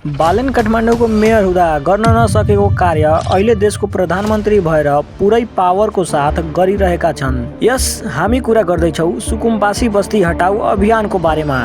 बालेन काठमाडौँको मेयर हुँदा गर्न नसकेको कार्य अहिले देशको प्रधानमन्त्री भएर पुरै पावरको साथ गरिरहेका छन्। यस हामी कुरा गर्दैछौँ सुकुम्बासी बस्ती हटाऊ अभियानको बारेमा।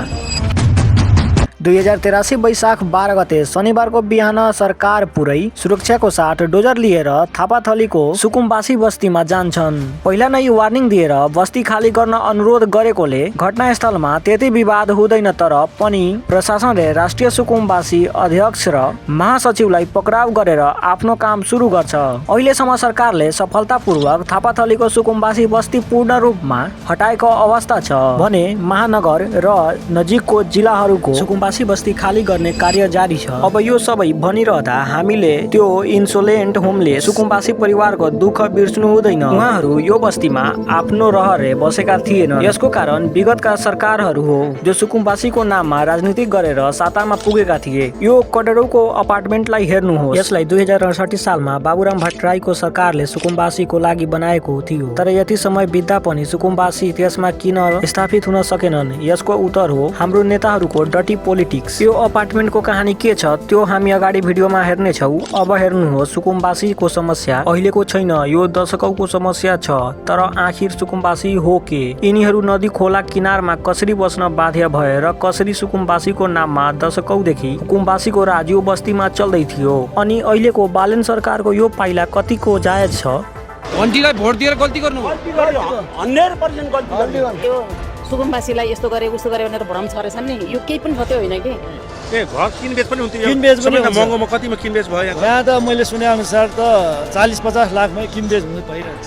2083 वैशाख 12 गते शनिबारको बिहान सरकार पुरै सुरक्षाको साथ डोजर लिएर थापाथलीको सुकुम्बासी बस्तीमा जान्छन्। पहिला नै वार्निङ दिएर बस्ती खाली गर्न अनुरोध गरेकोले घटनास्थलमा त्यति विवाद हुँदैन, तर पनि प्रशासनले राष्ट्रिय सुकुम्बासी अध्यक्ष र महासचिवलाई पक्राउ गरेर आफ्नो काम सुरु गर्छ। अहिलेसम्म सरकारले सफलतापूर्वक थापाथलीको सुकुम्बासी बस्ती पूर्ण रूपमा हटाएको अवस्था छ भने महानगर र नजिकको जिल्लाहरूको सुकुम्बासी बस्ती खाली गर्ने कार्य जारी छ। अब यो सबै भनिरहँदा हामीले त्यो इन्सोलेन्ट होमले सुकुम्बासी परिवारको दुःख बिर्सनु हुँदैन। उहाँहरू यो बस्तीमा आफ्नो रहरे बसेका थिएन। यसको कारण विगतका सरकारहरू हो जो सुकुम्बासीको नाममा राजनीति गरेर सत्तामा पुगेका थिए। यो करोडौँको अपार्टमेन्टलाई हेर्नुहोस्। यसलाई 2068 सालमा बाबुराम भट्टराईको सरकारले सुकुम्बासीको लागि बनाएको थियो, तर यति समय बित्दा पनि सुकुम्बासी त्यसमा किन स्थापित हुन सकेनन्? यसको उत्तर हो हाम्रो नेताहरूको डटी पोलिटिक्स। यो अपार्टमेन्टको कहानी के छ त्यो हामी अगाडि भिडियोमा हेर्नेछौँ। अब हेर्नुहोस्, सुकुम्बासीको समस्या अहिलेको छैन, यो दशकौंको समस्या छ। तर आखिर सुकुम्बासी हो के? यिनीहरू नदी खोला किनारमा कसरी बस्न बाध्य भए र कसरी सुकुम्बासीको नाममा दशकौंदेखि सुकुम्बासीको राज यो बस्तीमा चल्दै थियो? अनि अहिलेको बालेन सरकारको यो पाइला कतिको जायज छ? मन्त्रीलाई भोट दिएर गल्ती गर्नु 100% गल्ती। सुकुम्बासीलाई यस्तो गरे उस्तो गरे भनेर भ्रम छरेछन् नि, यो केही पनि सत्य होइन कि। ए घर किनबेच पनि हुन्थ्यो। किनबेच पनि हुन्छ। महँगोमा कतिमा किनबेच भयो यहाँ त मैले सुने अनुसार त 40-50 लाखमै किनबेच हुनु भइरहेछ।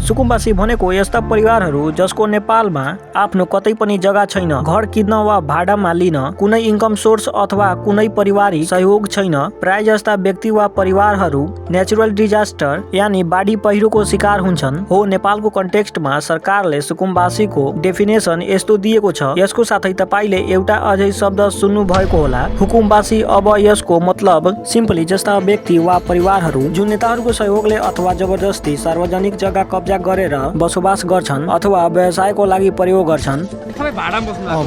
सुकुम्बासी भनेको यस्ता परिवारहरू जसको नेपालमा आफ्नो कतै पनि जग्गा छैन, घर किन्न वा भाडामा लिन कुनै इन्कम सोर्स अथवा कुनै पारिवारिक सहयोग छैन। प्राय जस्ता व्यक्ति वा परिवारहरू नेचुरल डिजास्टर यानी बाढी पहिरोको शिकार हुन्छन्। हो नेपालको कन्टेक्स्टमा सरकारले सुकुम्बासीको डेफिनेसन यस्तो दिएको छ। यसको साथै तपाईले एउटा अझै शब्द सुन्नु भएको होला, हुकुमबासी। अब यसको मतलब सिम्पली जस्ता व्यक्ति वा परिवारहरू जुन नेताहरूको सहयोगले अथवा जबरजस्ती सार्वजनिक जग्गा कब्जा गरेर बसोबास गर्छन् अथवा व्यवसायको लागि प्रयोग गर्छन्। तपाईँ भाडामा बस्नु भएको?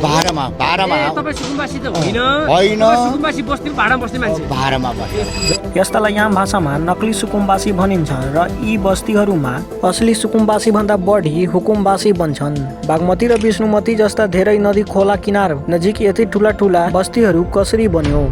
भाडामा। तपाईँ सुकुम्बासी त होइन? होइन। सुकुम्बासी बस्ती भाडामा बस्ने मान्छे? भाडामा बस्छ। यस्तालाई आम भाषामा नक्ली सुकुम्बासी भनिन्छ र यी बस्तीहरूमा असली सुकुम्बासी भन्दा बढी हुकुमबासी बन्छन्। बागमती र विष्णुमती जस्ता धेरै नदी खोला किनार नजिक यति ठुला बस्तीहरू कसरी बन्यो?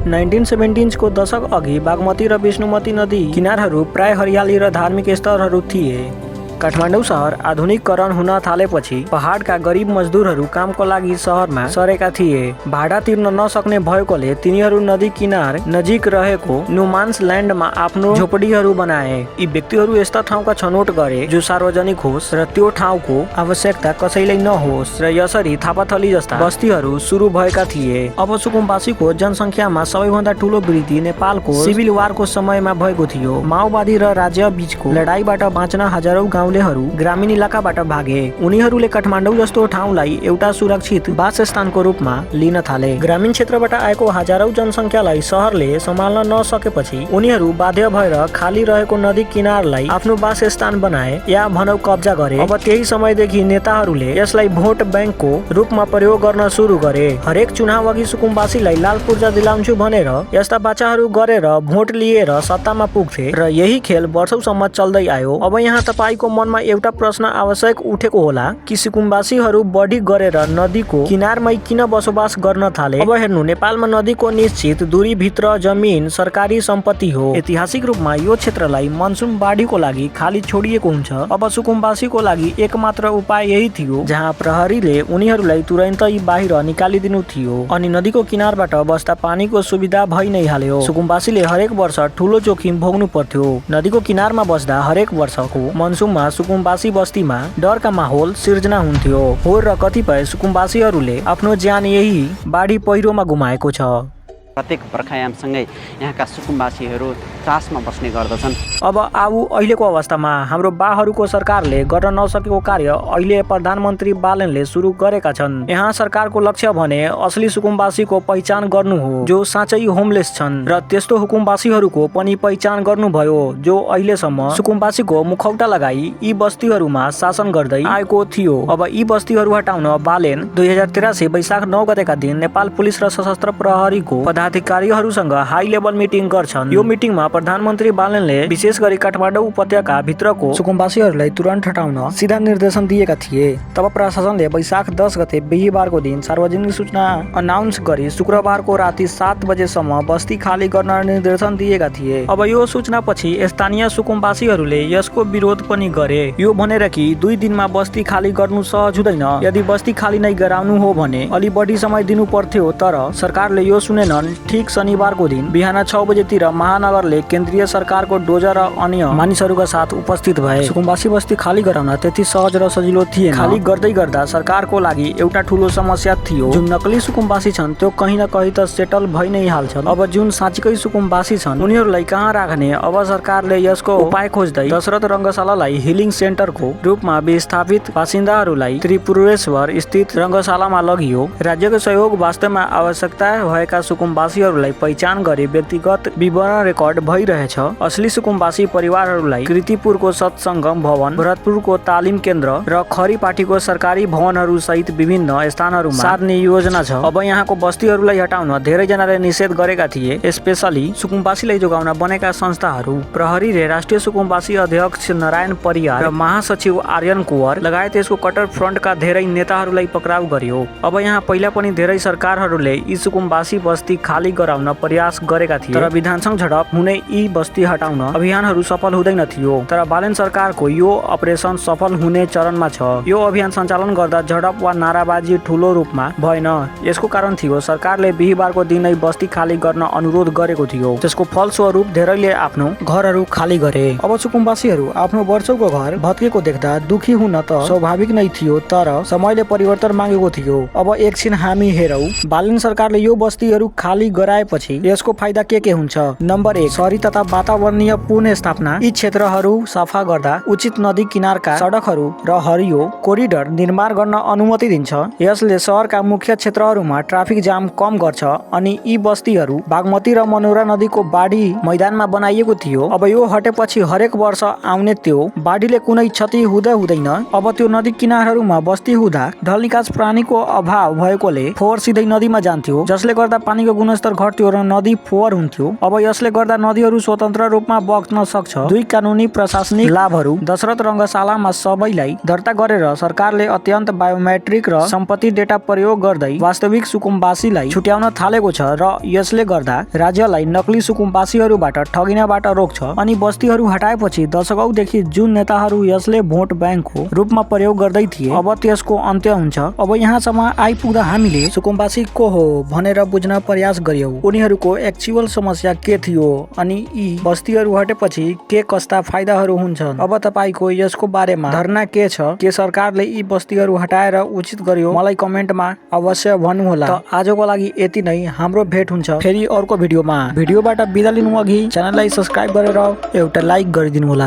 1970 को दशक अघि बागमती र विष्णुमती नदी किनारहरू प्राय हरियाली र धार्मिक स्थलहरू थिए। काठमाडौँ शहर आधुनिकीकरण हुन थालेपछि पहाडका गरिब मजदुरहरू कामको लागि शहरमा सरेका थिए। भाडा तिर्न नसक्ने भएकोले तिनीहरू नदी किनार नजिक रहेको नुमान्स ल्यान्डमा आफ्नो झोपडीहरू बनाए। यी व्यक्तिहरू यस्ता ठाउँका छनौट गरे जो सार्वजनिक होस् र त्यो ठाउँको आवश्यकता कसैलाई नहोस्, र यसरी थापाथली जस्ता बस्तीहरू सुरु भएका थिए। अब सुकुम्बासीको जनसङ्ख्यामा सबैभन्दा ठुलो वृद्धि नेपालको सिभिल वारको समयमा भएको थियो। माओवादी र राज्य बीचको लडाईँबाट बाँच्न हजारौं गाउँलेहरू ग्रामीण इलाकाबाट भागे। उनीहरूले काठमाडौँ जस्तो ठाउँलाई एउटा सुरक्षित वासस्थानको रूपमा लिन थाले। ग्रामीण क्षेत्रबाट आएको हजारौं जनसङ्ख्यालाई शहरले सम्हाल्न नसकेपछि उनीहरू बाध्य भएर खाली रहेको नदी किनारलाई आफ्नो वासस्थान बनाए या भनौँ कब्जा गरे। अब त्यही समयदेखि नेताहरूले यसलाई भोट ब्याङ्कको रूपमा प्रयोग गर्न सुरु गरे। हरेक चुनाव अघि सुकुम्बासीलाई लाल पूर्जा दिलाउँछु भनेर यस्ता बाचाहरू गरेर भोट लिएर सत्तामा पुग्थे र यही खेल वर्षौंसम्म चल्दै आयो। अब यहाँ तपाईको मनमा एउटा प्रश्न आवश्यक उठेको होला कि सुकुम्बासीहरू बढी गरेर नदीको किनारमै किन बसोबास गर्न थाले? अब हेर्नु, नेपालमा नदीको निश्चित दूरी भित्र जमिन सरकारी सम्पत्ति हो। ऐतिहासिक रूपमा यो क्षेत्रलाई मनसुन बाढीको लागि खाली छोडिएको हुन्छ। अब सुकुम्बासीको लागि एकमात्र उपाय यही थियो जहाँ प्रहरीले उनीहरूलाई तुरन्तै बाहिर निकालिदिनु थियो। अनि नदीको किनारबाट बस्दा पानीको सुविधा भइ नै हाल्यो। सुकुम्बासीले हरेक वर्ष ठुलो जोखिम भोग्नु पर्थ्यो। नदीको किनारमा बस्दा हरेक वर्षको मनसुनमा सुकुम्बासी बस्तीमा डरका माहौल सिर्जना हुन्थ्यो हो र कतिपय सुकुम्बासीहरूले आफ्नो ज्यान यही बाढी पहिरोमा गुमाएको छ। प्रत्येक बर्खायामसँगै यहाँका सुकुम्बासीहरू त्रासमा बस्ने गर्दछन्। अब आऊ अहिलेको अवस्थामा हाम्रो बाहरूको सरकारले गर्न नसकेको कार्य अहिले प्रधानमन्त्री बालनले सुरु गरेका छन्। यहाँ सरकारको लक्ष्य भने असली सुकुम्बासीको पहिचान गर्नु हो जो साँच्चै होमलेस छन् र त्यस्तो हुकुमबासीहरूको पनि पहिचान गर्नुभयो जो अहिलेसम्म सुकुम्बासीको मुखौटा लगाई यी बस्तीहरूमा शासन गर्दै आएको थियो। अब यी बस्तीहरू हटाउन बालेन 2083 वैशाख 9 गतेका दिन नेपाल पुलिस र सशस्त्र प्रहरीको पदाधिकारीहरूसँग हाई लेभल मिटिङ गर्छन्। यो मिटिङमा प्रधानमन्त्री बालनले विशेष गरी काठमाडौँ उपत्यका भित्रको सुकुम्बासीहरूलाई तुरन्त हटाउन सिधा निर्देशन दिएका थिए। तब प्रशासनले वैशाख 10 गते बिहीबारको दिन सार्वजनिक सूचना अनाउन्स गरी शुक्रबारको राति 7 बजेसम्म बस्ती खाली गर्न निर्देशन दिएका थिए। अब यो सूचनापछि स्थानीय सुकुम्बासीहरूले यसको विरोध पनि गरे। यो भनेर कि 2 दिनमा बस्ती खाली गर्नु सहज हुँदैन, यदि बस्ती खाली नै गराउनु हो भने अलि बढी समय दिनु पर्थ्यो। तर सरकारले यो सुनेनन्। ठीक शनिबारको दिन बिहान 6 बजेतिर महानगरले केन्द्रीय सरकारको डोजर र अन्य मानिसहरूका साथ उपस्थित भए। सुकुम्बासी बस्ती खाली गराउन त्यति सहज र सजिलो थिएन। खाली गर्दै गर्दा सरकारको लागि एउटा ठूलो समस्या थियो। जुन नक्ली सुकुम्बासी छन् त्यो कहीँ न कहीँ त सेटल भइ नै हाल्छन्। अब जुन साँच्चीकै सुकुम्बासी छन् उनीहरूलाई कहाँ राख्ने? अब सरकारले यसको उपाय खोज्दै दशरथ रङ्गशालालाई हिलिङ सेन्टरको रूपमा विस्थापित बासिन्दाहरूलाई त्रिपुरेश्वर स्थित रङ्गशालामा लगियो। राज्यको सहयोग वास्तवमा आवश्यकता भएका सुकुम्बासीहरूलाई पहिचान गरी व्यक्तिगत विवरण रेकर्ड भइरहेछ। असली सुकुम्बासी परिवारहरूलाई कृतिपुरको सत्सङ्गम भवन, भरतपुरको तालिम केन्द्र र खरीपाटीको सरकारी भवनहरू सहित विभिन्न स्थानहरूमा सार्ने योजना छ। अब यहाँको बस्तीहरूलाई हटाउन धेरैजनाले निषेध गरेका थिए, स्पेशली सुकुम्बासीलाई जोगाउन बनेका संस्थाहरू। प्रहरीले राष्ट्रिय सुकुम्बासी अध्यक्ष नारायण परियार र महासचिव आर्यन कुँवर लगायत यसको कट्टर फ्रन्टका धेरै नेताहरूलाई पक्राउ गर्यो। अब यहाँ पहिला पनि धेरै सरकारहरूले यी सुकुम्बासी बस्ती खाली गराउन प्रयास गरेका थिए, तर विधानसङ्घ झडप हुने यी बस्ती हटाउन अभियानहरू सफल हुँदैन थियो। तर बालेन सरकारको यो अपरेसन सफल हुने चरणमा छ। यो अभियान सञ्चालन गर्दा झडप वा नाराबाजी ठूलो रूपमा भएन। यसको कारण थियो सरकारले बिहीबारको दिनै बस्ती खाली गर्न अनुरोध गरेको थियो। त्यसको फलस्वरूप धेरैले आफ्नो घरहरू खाली गरे। अब सुकुम्बासीहरू आफ्नो वर्षौको घर भत्केको देख्दा दुखी हुन त स्वाभाविक नै थियो, तर समयले परिवर्तन मागेको थियो। अब एकछिन हामी हेरौँ बालेन सरकारले यो बस्तीहरू खाली गराएपछि यसको फाइदा के हुन्छ। नम्बर 1, शहरी तथा वातावरणीय पुनर्स्थापना। यी क्षेत्रहरू सफा गर्दा उचित नदी किनारका सडकहरू र हरियो कोरिडोर निर्माण गर्न अनुमति दिन्छ। यसले शहरका मुख्य क्षेत्रहरूमा ट्राफिक जाम कम गर्छ। अनि यी बस्तीहरू बागमती र मनोरा नदीको बाढी मैदानमा बनाइएको थियो। अब यो हटेपछि हरेक वर्ष आउने त्यो बाढीले कुनै क्षति हुँदैन। अब त्यो नदी किनारहरूमा बस्ती हुँदा ढल निकास प्राणीको अभाव भएकोले फोहोर सिधै नदीमा जान्थ्यो, जसले गर्दा पानीको गुणस्तर घट्थ्यो र नदी फोहोर हुन्थ्यो। अब यसले गर्दा नदीहरू स्वतन्त्र रूपमा बग्न सक्छ। 2 कानुनी प्रशासनिक लाभहरू। दशरथ रङ्गशालामा सबैलाई दर्ता गरेर सरकारले अत्यन्त बायोमेट्रिक र सम्पत्ति डेटा प्रयोग गर्दै वास्तविक सुकुम्बासीलाई छुट्याउन थालेको छ र यसले गर्दा राज्यलाई नक्ली सुकुम्बासीहरूबाट ठगिनबाट रोक्छ। अनि बस्तीहरू हटाएपछि दशकौंदेखि जुन नेताहरू यसले भोट ब्याङ्कको रूपमा प्रयोग गर्दै थिए अब त्यसको अन्त्य हुन्छ। अब यहाँसम्म आइपुग्दा हामीले सुकुम्बासी को हो भनेर बुझ्न प्रयास गर्यौं। उनीहरूको एक्चुअल समस्या के थियो अनि यी बस्तीहरू हटेपछि के कस्ता फाइदाहरू हुन्छन्। अब तपाईको यसको बारेमा धारणा के छ? के सरकारले यी बस्तीहरू हटाएर उचित गर्यो? मलाई कमेन्टमा अवश्य भन्नुहोला। त आजको लागि यति नै। हाम्रो भेट हुन्छ फेरि अर्को भिडियोमा। भिडियोबाट बिदा लिनु अघि च्यानललाई सब्स्क्राइब गरेर एउटा लाइक गरिदिनु होला।